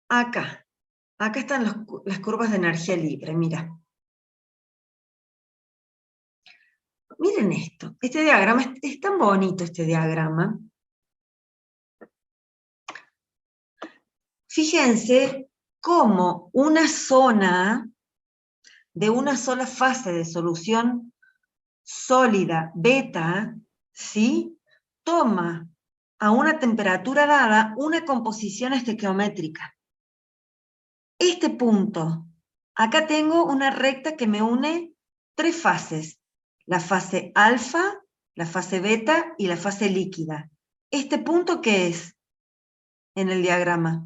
acá. Acá están las curvas de energía libre, mira. Miren esto, este diagrama, es tan bonito este diagrama. Fíjense cómo una zona de una sola fase de solución sólida, beta, ¿sí? Toma a una temperatura dada una composición estequiométrica. Este punto, acá tengo una recta que me une tres fases, la fase alfa, la fase beta y la fase líquida. ¿Este punto qué es en el diagrama?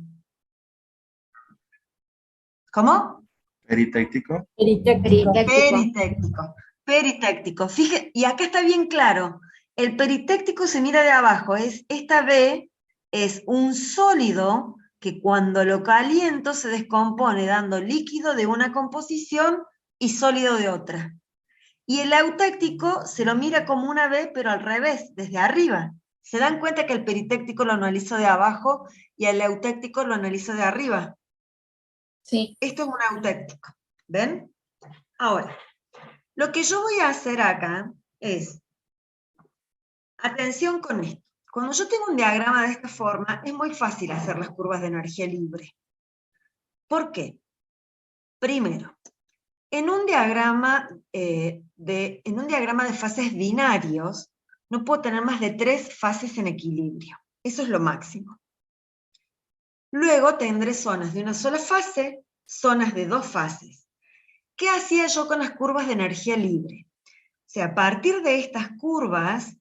¿Cómo? Peritéctico. Peritéctico. Peritéctico. Peritéctico. Fíjense, y acá está bien claro, el peritéctico se mira de abajo, esta B es un sólido que cuando lo caliento se descompone dando líquido de una composición y sólido de otra. Y el eutéctico se lo mira como una B, pero al revés, desde arriba. ¿Se dan cuenta que el peritéctico lo analizo de abajo y el eutéctico lo analizo de arriba? Sí. Esto es un eutéctico, ¿ven? Ahora, lo que yo voy a hacer acá es, atención con esto. Cuando yo tengo un diagrama de esta forma, es muy fácil hacer las curvas de energía libre. ¿Por qué? Primero, en un diagrama de fases binarios, no puedo tener más de 3 fases en equilibrio. Eso es lo máximo. Luego tendré zonas de una sola fase, zonas de 2 fases. ¿Qué hacía yo con las curvas de energía libre? O sea, a partir de estas curvas,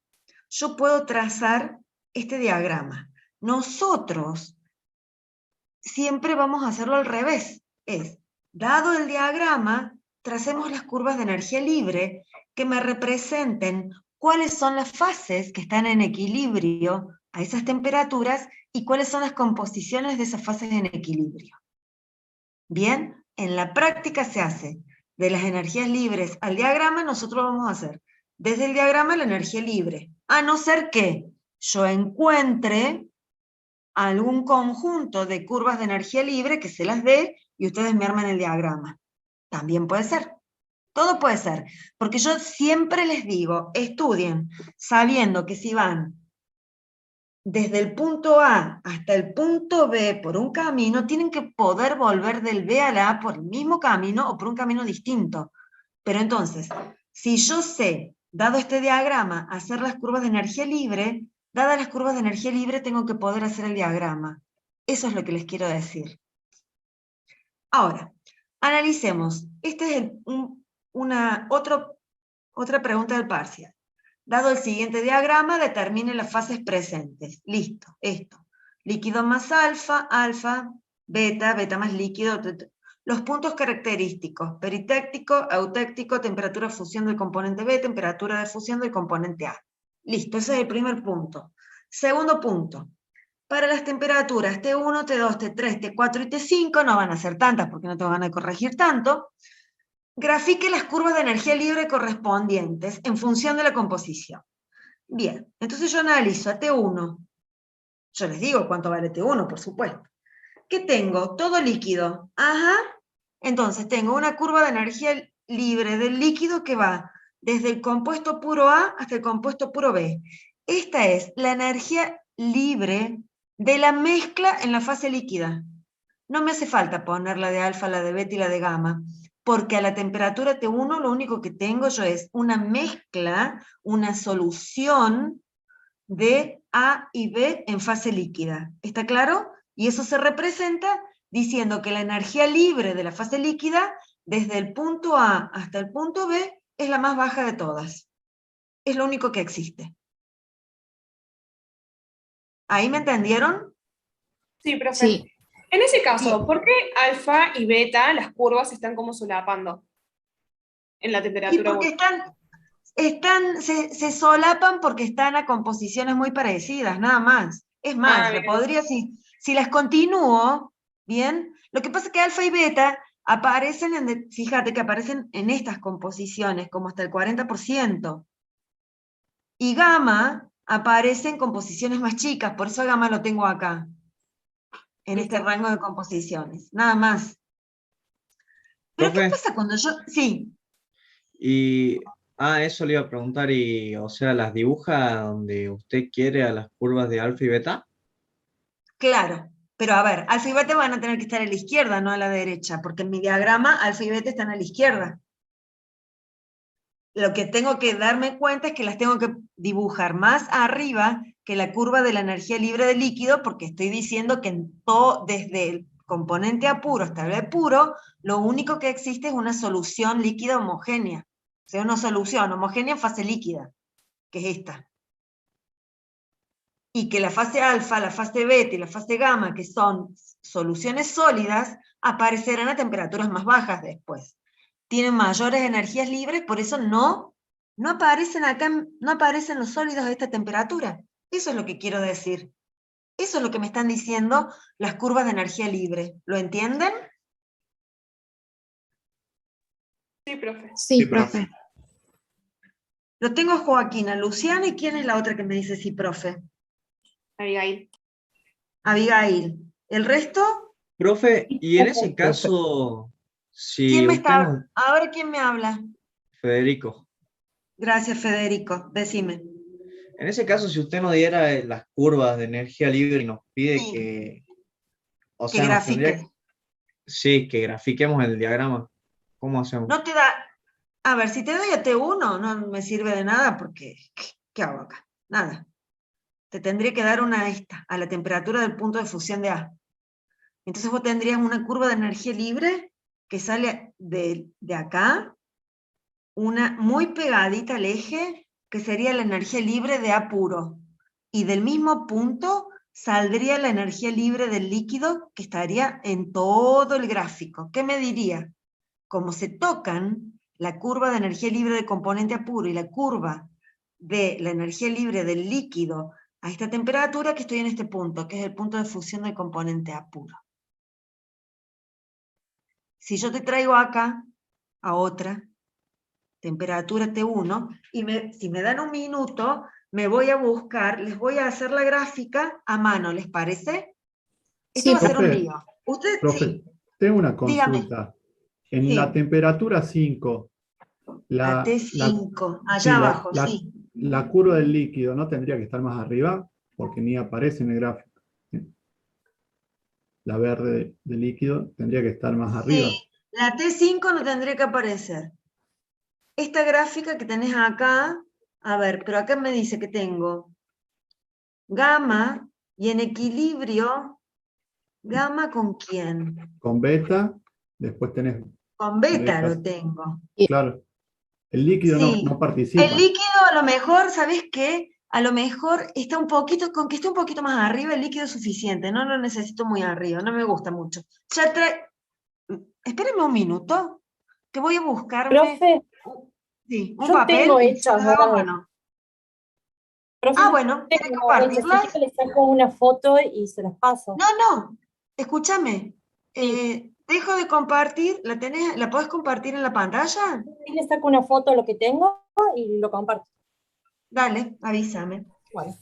yo puedo trazar este diagrama. Nosotros siempre vamos a hacerlo al revés. Dado el diagrama, tracemos las curvas de energía libre que me representen cuáles son las fases que están en equilibrio a esas temperaturas y cuáles son las composiciones de esas fases en equilibrio. Bien, en la práctica se hace de las energías libres al diagrama, nosotros vamos a hacer desde el diagrama la energía libre, a no ser que yo encuentre algún conjunto de curvas de energía libre que se las dé y ustedes me arman el diagrama. También puede ser. Todo puede ser. Porque yo siempre les digo, estudien sabiendo que si van desde el punto A hasta el punto B por un camino, tienen que poder volver del B al A por el mismo camino o por un camino distinto. Pero entonces, si yo sé, dado este diagrama, hacer las curvas de energía libre, dadas las curvas de energía libre tengo que poder hacer el diagrama. Eso es lo que les quiero decir. Ahora, analicemos. Esta es otra pregunta del parcial. Dado el siguiente diagrama, determine las fases presentes. Listo, esto. Líquido más alfa, alfa, beta, beta más líquido. Los puntos característicos, peritéctico, eutéctico, temperatura de fusión del componente B, temperatura de fusión del componente A. Listo, ese es el primer punto. Segundo punto. Para las temperaturas T1, T2, T3, T4 y T5, no van a ser tantas porque no te van a corregir tanto, grafique las curvas de energía libre correspondientes en función de la composición. Bien, entonces yo analizo a T1. Yo les digo cuánto vale T1, por supuesto. ¿Qué tengo? Todo líquido. Ajá. Entonces tengo una curva de energía libre del líquido que va desde el compuesto puro A hasta el compuesto puro B. Esta es la energía libre de la mezcla en la fase líquida. No me hace falta poner la de alfa, la de beta y la de gamma, porque a la temperatura T1 lo único que tengo yo es una mezcla, una solución de A y B en fase líquida. ¿Está claro? Y eso se representa diciendo que la energía libre de la fase líquida, desde el punto A hasta el punto B, es la más baja de todas. Es lo único que existe. ¿Ahí me entendieron? Sí, profe. Sí. En ese caso, Bien. ¿por qué alfa y beta, las curvas, están como solapando en la Y temperatura porque 1? se solapan porque están a composiciones muy parecidas, nada más. Es más, Bien. podría, si las continúo, ¿bien? Lo que pasa es que alfa y beta aparecen, fíjate que aparecen en estas composiciones, como hasta el 40%. Y gamma aparece en composiciones más chicas, por eso gamma lo tengo acá. en Listo. este rango de composiciones, nada más. ¿Pero qué Profe, pasa cuando yo...? Sí, y eso le iba a preguntar, y o sea, ¿las dibuja donde usted quiere a las curvas de alfa y beta? claro. Pero a ver, alfa y beta van a tener que estar a la izquierda, no a la derecha, porque en mi diagrama alfa y beta están a la izquierda. Lo que tengo que darme cuenta es que las tengo que dibujar más arriba que la curva de la energía libre del líquido, porque estoy diciendo que en todo, desde el componente A puro hasta el B puro, lo único que existe es una solución líquida homogénea. O sea, una solución homogénea en fase líquida, que es esta. Y que la fase alfa, la fase beta y la fase gamma, que son soluciones sólidas, aparecerán a temperaturas más bajas después. Tienen mayores energías libres, por eso no aparecen acá, no aparecen los sólidos a esta temperatura. Eso es lo que quiero decir. Eso es lo que me están diciendo las curvas de energía libre. ¿Lo entienden? Sí, profe. Sí, profe. Lo tengo a Joaquina, Luciana, ¿y quién es la otra que me dice sí, profe? Abigail. Abigail. ¿El resto? Profe, y en ese caso, ¿Quién si me usted está? nos... A ver quién me habla. Federico, Gracias, Federico. Decime. en ese caso, si usted nos diera las curvas de energía libre y nos pide Sí. que, o Que sea, nos grafique. tendría, sí, que grafiquemos el diagrama, ¿cómo hacemos? No te da... A ver, si te doy a T1, no me sirve de nada porque... ¿Qué hago acá? Nada. Te tendría que dar una esta, a la temperatura del punto de fusión de A. Entonces vos tendrías una curva de energía libre que sale de acá, una muy pegadita al eje, que sería la energía libre de A puro. Y del mismo punto saldría la energía libre del líquido, que estaría en todo el gráfico. ¿Qué me diría? Como se tocan la curva de energía libre de componente A puro y la curva de la energía libre del líquido a esta temperatura, que estoy en este punto, que es el punto de fusión del componente A puro. Si yo te traigo acá a otra temperatura T1, y si me dan un minuto, me voy a buscar, les voy a hacer la gráfica a mano, ¿les parece? Esto Sí, va a ser un Profe, lío. Usted, profe, sí, tengo una dígame. consulta. En la Sí, temperatura 5, la la, T5, allá sí, abajo, sí. la curva del líquido no tendría que estar más arriba porque ni aparece en el gráfico. La verde del líquido tendría que estar más arriba. Sí, la T5 no tendría que aparecer. Esta gráfica que tenés acá, a ver, pero acá me dice que tengo gamma y en equilibrio, ¿gamma con quién? Con beta, después tenés Con beta beta. lo tengo. Claro, el líquido Sí, no el participa. líquido a lo mejor, ¿sabés qué? A lo mejor está un poquito, con que esté un poquito más arriba, el líquido es suficiente, no lo necesito muy arriba, no me gusta mucho. Ya espérenme un minuto, que voy a buscarme Profe, sí, un yo papel tengo y se hechas los hago a una, mano. profe, Ah, yo bueno, ¿quieres tengo hechas, si compartirlas? quiere le saco una foto y se las paso. No, escúchame. Sí. Dejo de compartir, ¿la podés compartir en la pantalla? Sí, le saco una foto de lo que tengo y lo comparto. Dale, avísame. Bueno,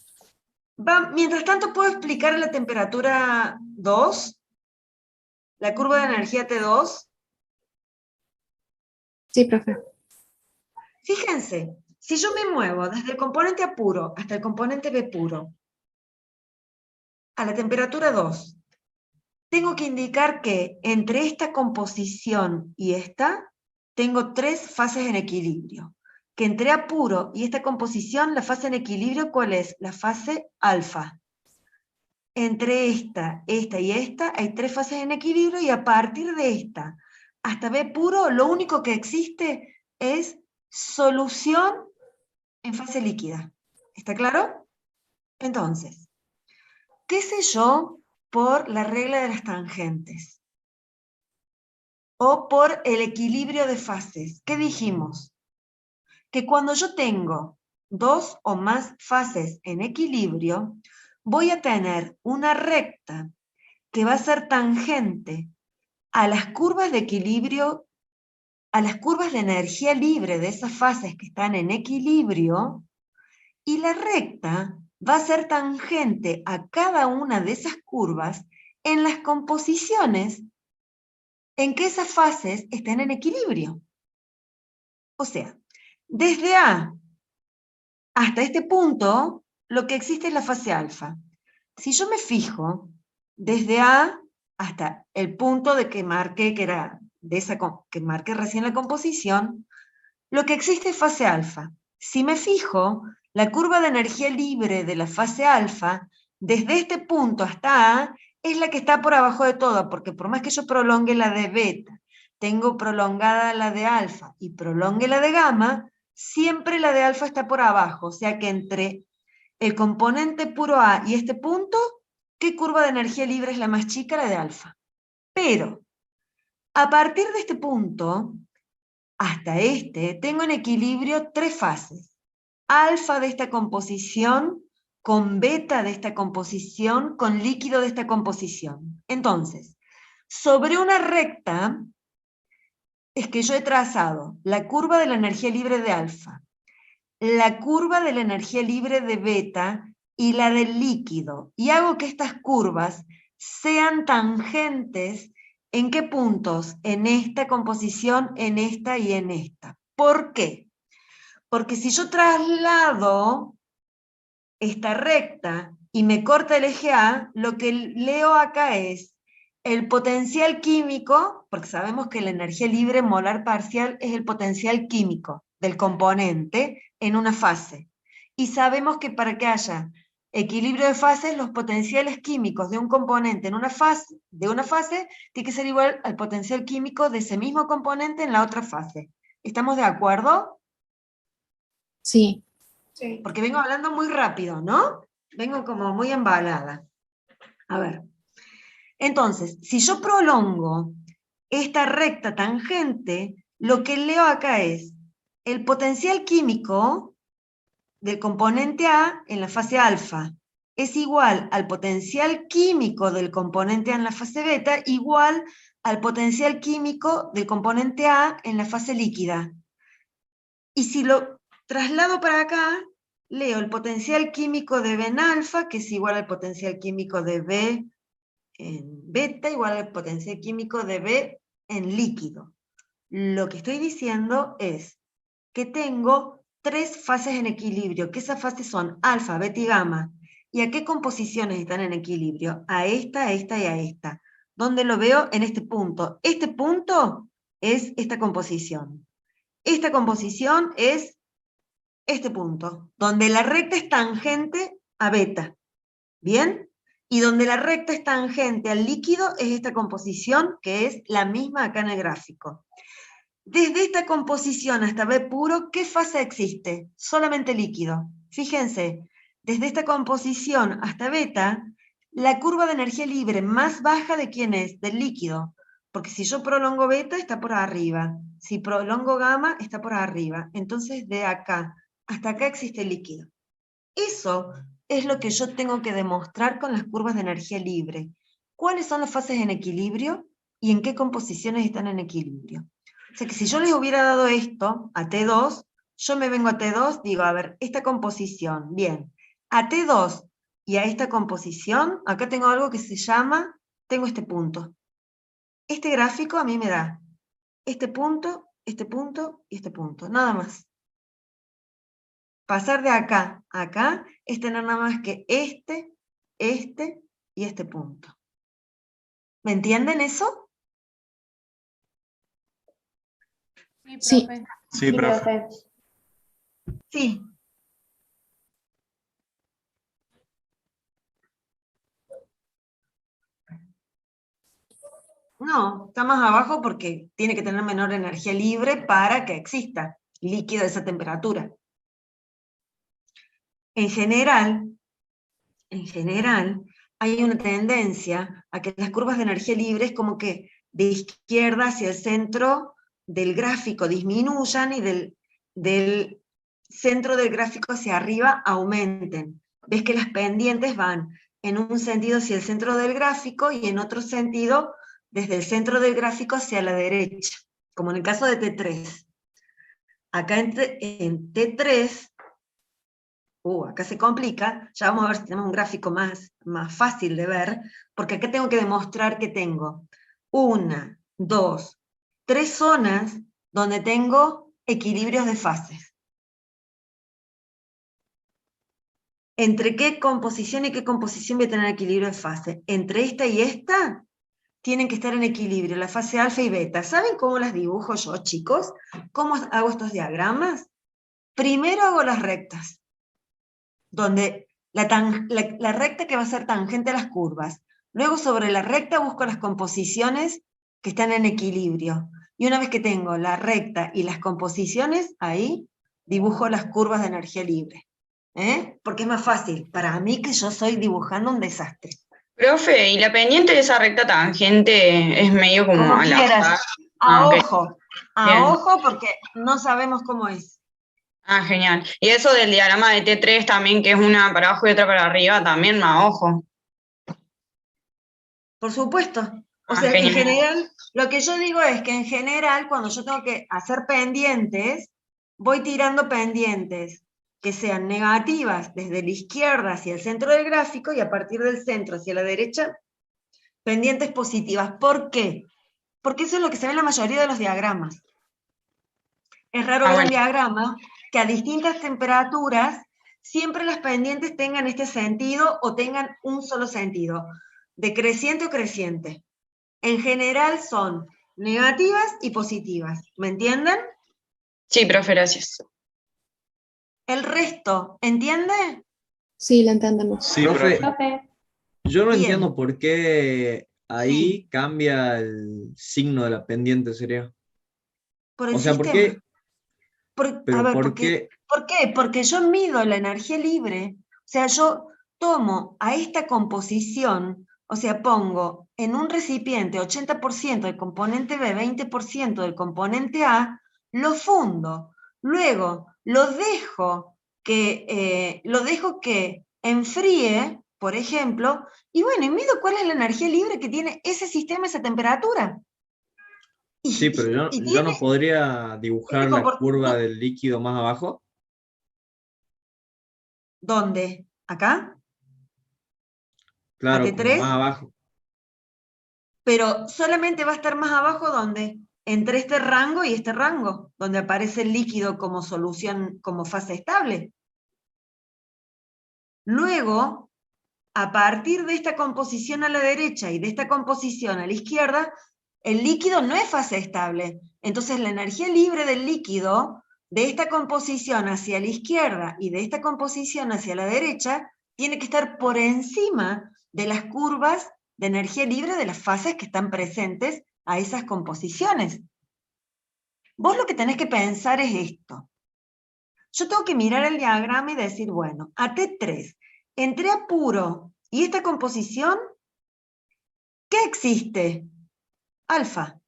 Mientras tanto, ¿puedo explicar la temperatura 2? La curva de energía T2. Sí, profe. Fíjense, si yo me muevo desde el componente A puro hasta el componente B puro, a la temperatura 2, tengo que indicar que entre esta composición y esta, tengo 3 fases en equilibrio. Que entre A puro y esta composición, la fase en equilibrio, ¿cuál es? La fase alfa. Entre esta y esta, hay 3 fases en equilibrio, y a partir de esta hasta B puro, lo único que existe es solución en fase líquida. ¿Está claro? Entonces, ¿qué sé yo por la regla de las tangentes? O por el equilibrio de fases. ¿Qué dijimos? Que cuando yo tengo 2 o más fases en equilibrio, voy a tener una recta que va a ser tangente a las curvas de equilibrio, a las curvas de energía libre de esas fases que están en equilibrio, y la recta va a ser tangente a cada una de esas curvas en las composiciones en que esas fases estén en equilibrio. O sea, desde A hasta este punto, lo que existe es la fase alfa. Si yo me fijo, desde A hasta el punto de que marqué, que era de esa que marqué recién la composición, lo que existe es fase alfa. Si me fijo, la curva de energía libre de la fase alfa, desde este punto hasta A, es la que está por abajo de todo, porque por más que yo prolongue la de beta, tengo prolongada la de alfa y prolongue la de gamma, siempre la de alfa está por abajo, o sea que entre el componente puro A y este punto, ¿qué curva de energía libre es la más chica? La de alfa. Pero, a partir de este punto, hasta este, tengo en equilibrio tres fases. Alfa de esta composición, con beta de esta composición, con líquido de esta composición. Entonces, sobre una recta, es que yo he trazado la curva de la energía libre de alfa, la curva de la energía libre de beta y la del líquido. Y hago que estas curvas sean tangentes. ¿En qué puntos? En esta composición, en esta y en esta. ¿Por qué? Porque si yo traslado esta recta y me corta el eje A, lo que leo acá es el potencial químico, porque sabemos que la energía libre molar parcial es el potencial químico del componente en una fase. Y sabemos que para que haya equilibrio de fases, los potenciales químicos de un componente en una fase, tiene que ser igual al potencial químico de ese mismo componente en la otra fase. ¿Estamos de acuerdo? Sí. Sí. Porque vengo hablando muy rápido, ¿no? Vengo como muy embalada. A ver. Entonces, si yo prolongo esta recta tangente, lo que leo acá es el potencial químico del componente A en la fase alfa es igual al potencial químico del componente A en la fase beta, igual al potencial químico del componente A en la fase líquida. Y si lo traslado para acá, leo el potencial químico de B en alfa, que es igual al potencial químico de B en beta, igual al potencial químico de B en líquido. Lo que estoy diciendo es que tengo tres fases en equilibrio, que esas fases son alfa, beta y gamma. ¿Y a qué composiciones están en equilibrio? A esta y a esta. ¿Dónde lo veo? En este punto. Este punto es esta composición. Esta composición es este punto, donde la recta es tangente a beta. ¿Bien? Y donde la recta es tangente al líquido es esta composición, que es la misma acá en el gráfico. Desde esta composición hasta B puro, ¿qué fase existe? Solamente líquido. Fíjense, desde esta composición hasta beta, la curva de energía libre más baja ¿de quién es? Del líquido. Porque si yo prolongo beta, está por arriba. Si prolongo gamma, está por arriba. Entonces, de acá hasta acá existe líquido. Eso es lo que yo tengo que demostrar con las curvas de energía libre. ¿Cuáles son las fases en equilibrio y en qué composiciones están en equilibrio? O sea que si yo les hubiera dado esto a T2, yo me vengo a T2, digo, a ver, esta composición, bien, a T2 y a esta composición, acá tengo algo que se llama, tengo este punto. Este gráfico a mí me da este punto y este punto, nada más. Pasar de acá a acá es tener nada más que este y este punto. ¿Me entienden eso? Sí. profe. Sí, profe. Sí. No, está más abajo porque tiene que tener menor energía libre para que exista líquido de esa temperatura. En general, hay una tendencia a que las curvas de energía libre es como que de izquierda hacia el centro del gráfico disminuyan y del centro del gráfico hacia arriba aumenten. Ves que las pendientes van en un sentido hacia el centro del gráfico y en otro sentido desde el centro del gráfico hacia la derecha, como en el caso de T3. Acá en T3 Acá se complica, ya vamos a ver si tenemos un gráfico más fácil de ver, porque acá tengo que demostrar que tengo 1, 2, 3 zonas donde tengo equilibrios de fases. ¿Entre qué composición y qué composición voy a tener equilibrio de fase? Entre esta y esta tienen que estar en equilibrio, la fase alfa y beta. ¿Saben cómo las dibujo yo, chicos? ¿Cómo hago estos diagramas? Primero hago las rectas, donde la recta que va a ser tangente a las curvas. Luego sobre la recta busco las composiciones que están en equilibrio. Y una vez que tengo la recta y las composiciones, ahí dibujo las curvas de energía libre. Porque es más fácil para mí, que yo soy dibujando un desastre. Profe, ¿y la pendiente de esa recta tangente es medio como Como al quieras, azar? a Ok. ojo, Bien. ojo, porque no sabemos cómo es. Ah, genial. Y eso del diagrama de T3 también, que es una para abajo y otra para arriba, también a ojo. Por supuesto. O Ah, sea, en genial. general, lo que yo digo es que en general, cuando yo tengo que hacer pendientes, voy tirando pendientes que sean negativas desde la izquierda hacia el centro del gráfico y a partir del centro hacia la derecha, pendientes positivas. ¿Por qué? Porque eso es lo que se ve en la mayoría de los diagramas. Es raro ver un diagrama que a distintas temperaturas siempre las pendientes tengan este sentido o tengan un solo sentido, decreciente o creciente. En general son negativas y positivas. ¿Me entienden? Sí, profe, gracias. El resto, ¿entiende? Sí, lo entendemos. Sí, profe, Profe, yo no Bien. entiendo por qué ahí cambia el signo de la pendiente, sería. Por el O sea, ¿por sistema. qué? A Pero ver, ¿por qué? ¿por qué? Porque yo mido la energía libre. O sea, yo tomo a esta composición, o sea, pongo en un recipiente 80% del componente B, 20% del componente A, lo fundo. Luego lo dejo que enfríe, por ejemplo, y bueno, y mido cuál es la energía libre que tiene ese sistema a esa temperatura. Sí, pero Y yo no tiene podría dibujar la curva no, del líquido más abajo. ¿dónde? ¿Acá? Claro, como ¿AT3? más abajo. Pero solamente va a estar más abajo, ¿dónde? Entre este rango y este rango, donde aparece el líquido como solución, como fase estable. Luego, a partir de esta composición a la derecha y de esta composición a la izquierda, el líquido no es fase estable. Entonces la energía libre del líquido, de esta composición hacia la izquierda y de esta composición hacia la derecha, tiene que estar por encima de las curvas de energía libre de las fases que están presentes a esas composiciones. Vos lo que tenés que pensar es esto. Yo tengo que mirar el diagrama y decir, bueno, a T3, entre A puro y esta composición, ¿qué existe? Alfa.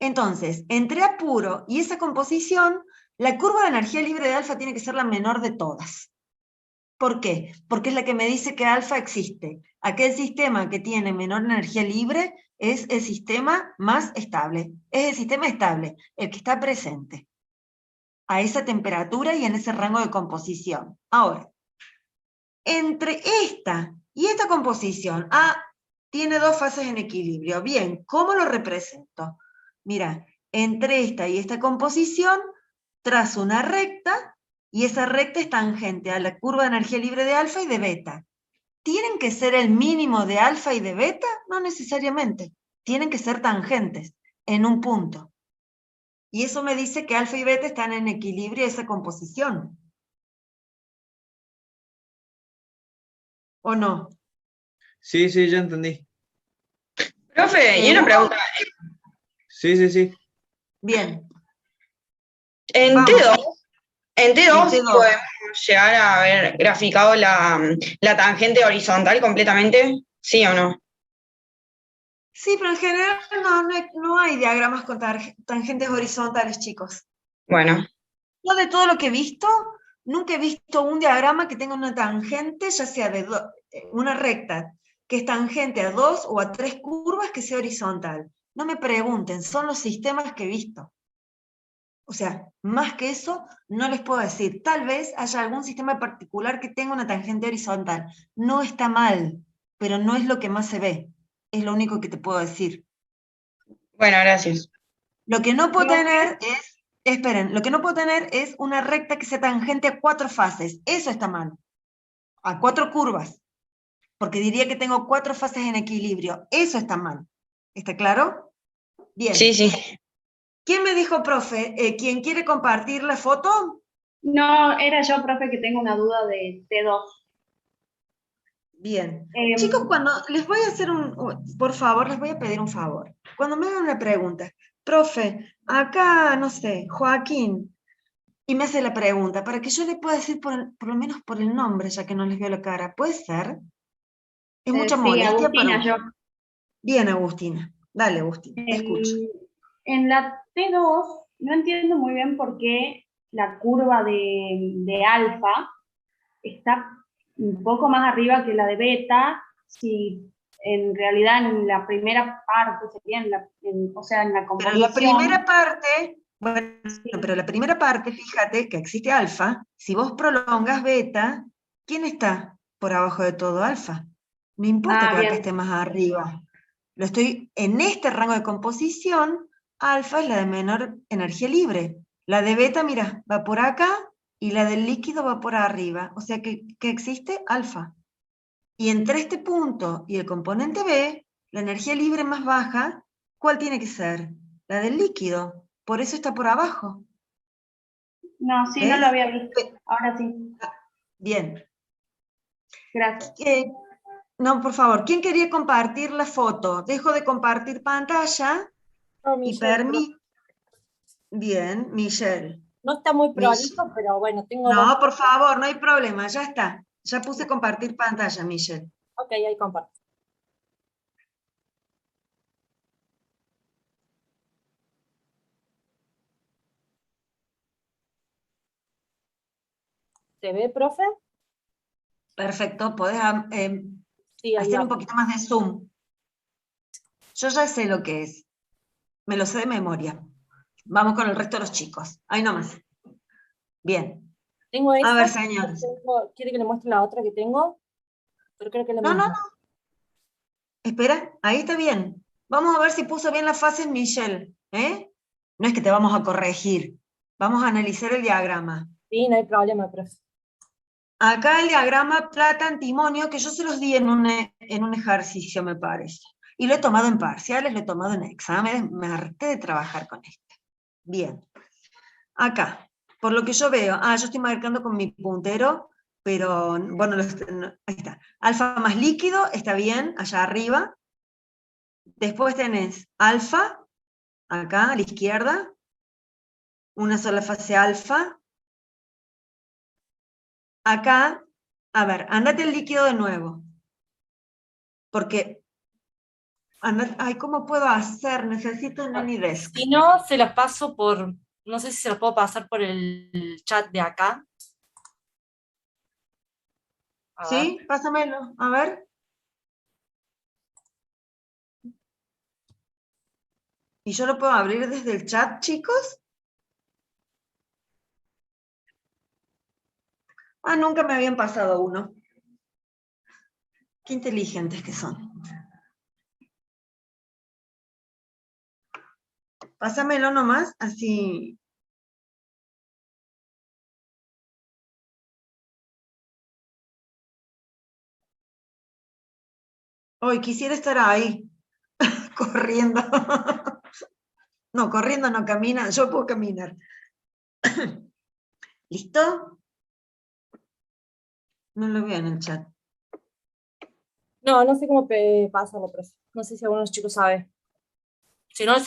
Entonces, entre A puro y esa composición, la curva de energía libre de alfa tiene que ser la menor de todas. ¿Por qué? Porque es la que me dice que alfa existe. Aquel sistema que tiene menor energía libre es el sistema más estable. Es el sistema estable, el que está presente a esa temperatura y en ese rango de composición. Ahora, entre esta y esta composición, A tiene dos fases en equilibrio. Bien, ¿cómo lo represento? Mira, entre esta y esta composición, trazo una recta, y esa recta es tangente a la curva de energía libre de alfa y de beta. ¿Tienen que ser el mínimo de alfa y de beta? No necesariamente. Tienen que ser tangentes en un punto. Y eso me dice que alfa y beta están en equilibrio esa composición. ¿O no? Sí, sí, ya entendí. Profe, y una pregunta. Sí. Bien. En Vamos. T2, En T2. podemos llegar a ver graficado la tangente horizontal completamente, ¿sí o no? Sí, pero en general no hay diagramas con tangentes horizontales, chicos. Bueno, Yo de todo lo que he visto, nunca he visto un diagrama que tenga una tangente, ya sea de una recta, que es tangente a 2 o a 3 curvas que sea horizontal. No me pregunten, son los sistemas que he visto. O sea, más que eso, no les puedo decir. Tal vez haya algún sistema particular que tenga una tangente horizontal. No está mal, pero no es lo que más se ve. Es lo único que te puedo decir. Bueno, gracias. Lo que no puedo tener es, esperen, lo que no puedo tener es una recta que sea tangente a 4 fases. Eso está mal. A 4 curvas. Porque diría que tengo 4 fases en equilibrio. Eso está mal. ¿Está claro? Bien. Sí, sí. ¿Quién me dijo, profe? ¿Quién quiere compartir la foto? No, era yo, profe, que tengo una duda de T2. Bien. Chicos, cuando les voy a hacer por favor, les voy a pedir un favor. Cuando me hagan una pregunta, profe, acá, no sé, Joaquín, y me hace la pregunta, para que yo le pueda decir por lo menos por el nombre, ya que no les veo la cara, ¿puede ser? Es mucha Sí, molestia Agustina, para... yo. Bien, Agustina. Dale, Agustina, te escucho. En la T2 no entiendo muy bien por qué la curva de alfa está un poco más arriba que la de beta, si en realidad en la primera parte sería o sea, en la Pero la composición. primera parte, bueno, pero la primera parte, fíjate que existe alfa, si vos prolongas beta, ¿quién está por abajo de todo alfa? No importa que acá bien. esté más arriba. Lo estoy en este rango de composición, alfa es la de menor energía libre. La de beta, mira, va por acá y la del líquido va por arriba. O sea que existe alfa. Y entre este punto y el componente B, la energía libre más baja, ¿cuál tiene que ser? La del líquido. Por eso está por abajo. No, sí, ¿Ves? no lo había visto. Ahora sí. Bien. Gracias. No, por favor, ¿quién quería compartir la foto? Dejo de compartir pantalla No, y Michelle, permito. Bien, Michelle. no está muy Michelle. prolijo, pero bueno, tengo No, dos. por favor, no hay problema, ya está. Ya puse compartir pantalla, Michelle. Ok, ahí comparto. ¿Se ve, profe? Perfecto, podés Sí, ahí hacer va. un poquito más de zoom. Yo ya sé lo que es. Me lo sé de memoria. Vamos con el resto de los chicos. Ahí nomás. Bien. Tengo A ver, esta. señores. ¿Quiere que le muestre la otra que tengo? Pero creo que es la No, no, misma. no. Espera, ahí está bien. Vamos a ver si puso bien las fases Michelle. No es que te vamos a corregir. Vamos a analizar el diagrama. Sí, no hay problema, profe. Acá el diagrama plata-antimonio, que yo se los di en un ejercicio, me parece. Y lo he tomado en parciales, lo he tomado en exámenes, me harté de trabajar con este. Bien. Acá, por lo que yo veo, yo estoy marcando con mi puntero, pero bueno, ahí está. Alfa más líquido, está bien, allá arriba. Después tenés alfa, acá a la izquierda, una sola fase alfa. Acá, a ver, andate el líquido de nuevo. Porque, ay, ¿cómo puedo hacer? Necesito un Anydesk. Si no, se las paso por, no sé si se las puedo pasar por el chat de acá. A ver. ¿Sí? Pásamelo, a ver. ¿Y yo lo puedo abrir desde el chat, chicos? Nunca me habían pasado uno. Qué inteligentes que son. Pásamelo nomás, así. Hoy quisiera estar ahí, corriendo. No, corriendo no camina, yo puedo caminar. ¿Listo? No lo veo en el chat. No, no sé cómo pasarlo, profe. No sé si algunos chicos saben. Si no,